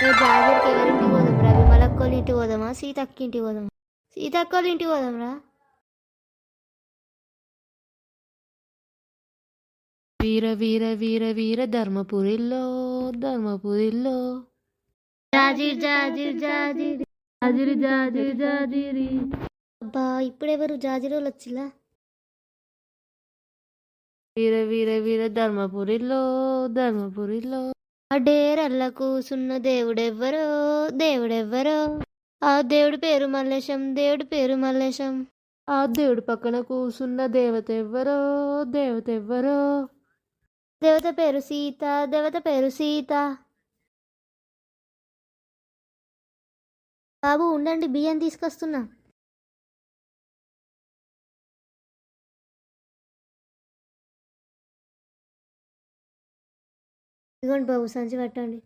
ఏ జాజర్కి ఎవరింటికి పోదాం రా? విమలక్కోళ్ళ ఇంటికి పోదామా, సీతక్క ఇంటికి పోదామా? సీతక్కోళ్ళ ఇంటికి పోదాం రా. వీర వీర వీర వీర ధర్మపురిలో ధర్మపురిలో జాజిర్ జాజిర్ జాజిర్ జాజిరి జాజిరి జాజిరి. అబ్బా ఇప్పుడెవరు జాజిరోళ్ళు వచ్చిలా? వీర వీర వీర ధర్మపురిలో ధర్మపురిలో ఆ డేరల్ల కూసున్న దేవుడెవ్వరో దేవుడెవ్వరో, ఆ దేవుడి పేరు మల్లేశం, దేవుడి పేరు మల్లేశం. ఆ దేవుడి పక్కన కూసున్న దేవత ఎవ్వరో దేవత ఎవ్వరో. దేవత పేరు సీత, దేవత పేరు సీత. బాబు ఉండండి, బియ్యం తీసుకొస్తున్నా. ఇదిగోండి బాబు, సంచి పట్టండి.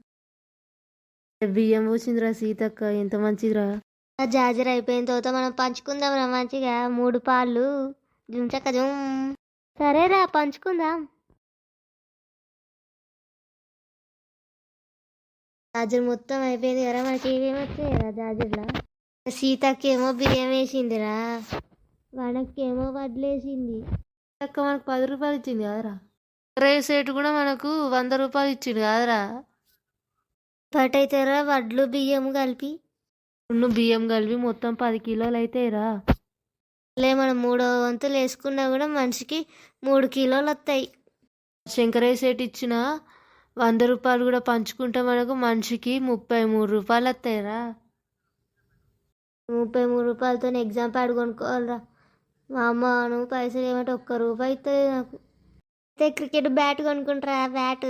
బియ్యం పోసిందిరా సీతక్క, ఎంత మంచిదిరా. ఆ జాజర్ అయిపోయిన తర్వాత మనం పంచుకుందాం రా మంచిగా 3 పాలు. జుంచక జుమ్. సరేరా పంచుకుందాం. జాజర్ మొత్తం అయిపోయింది కదా, మనకి ఏమేమి వచ్చాయిరా జాజర్లా? సీతకేమో బియ్యం వేసిందిరా, వనకేమో వడ్లేసింది. అక్క మనకు 10 రూపాయలు ఇచ్చింది కదరా. రేసేటు కూడా మనకు 100 రూపాయలు ఇచ్చింది కదరా. పటైతేరా వడ్లు బియ్యం కలిపి. బియ్యం కలిపి మొత్తం 10 కిలోలు అవుతాయిరా. మనం 3 వంతులు వేసుకున్నా కూడా మనిషికి 3 కిలోలు వస్తాయి. శంకరయ్య సేటు ఇచ్చిన 100 రూపాయలు కూడా పంచుకుంటే మనకు మనిషికి 33 రూపాయలు వస్తాయిరా. 33 రూపాయలతో ఎగ్జామ్ ప్యాడ్ కొనుక్కోవాలరా. మా అమ్మ నువ్వు పైసలు ఏమంటే 1 రూపాయి ఇస్తుంది నాకు. అయితే క్రికెట్ బ్యాట్ కొనుక్కుంటారా? బ్యాట్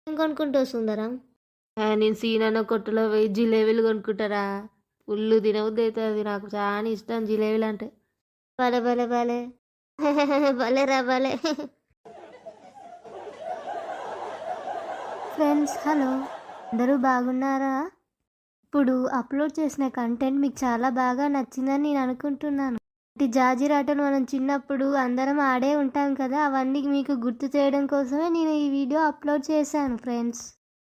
ఏం కొనుక్కుంటూ వస్తుందరా? నేను సీనన్న కొట్టులో పోయి జిలేబీలు కొనుక్కుంటారా. ఫుల్లు తినవద్దు అవుతుంది, నాకు చాలా ఇష్టం జిలేబీలు అంటే. భలే భలే భలే భలేరా భలే. ఫ్రెండ్స్ హలో, అందరూ బాగున్నారా? ఇప్పుడు అప్లోడ్ చేసిన కంటెంట్ మీకు చాలా బాగా నచ్చిందని నేను అనుకుంటున్నాను. ఈ జాజిర్ ఆటలు మనం చిన్నప్పుడు అందరం ఆడే ఉంటాం కదా, అవన్నీ మీకు గుర్తు చేయడం కోసమే నేను ఈ వీడియో అప్లోడ్ చేశాను ఫ్రెండ్స్.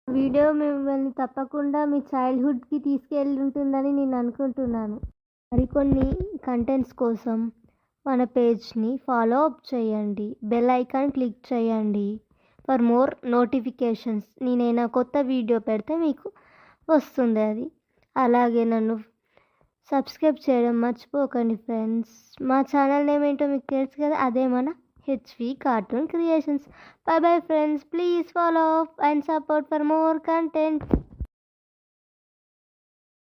వీడియో మిమ్మల్ని తప్పకుండా మీ చైల్డ్హుడ్కి తీసుకెళ్ళి ఉంటుందని నేను అనుకుంటున్నాను. మరికొన్ని కంటెంట్స్ కోసం మన పేజ్ని ఫాలో అప్ చేయండి, బెల్ ఐకాన్ క్లిక్ చేయండి ఫర్ మోర్ నోటిఫికేషన్స్. నేనైనా కొత్త వీడియో పెడితే మీకు వస్తుంది అది. అలాగే నన్ను సబ్స్క్రైబ్ చేయడం మర్చిపోకండి ఫ్రెండ్స్. మా ఛానల్ నేమ్ ఏంటో మీకు తెలుసు కదా, అదే మన HV cartoon creations. By bye friends, please follow and support for more content.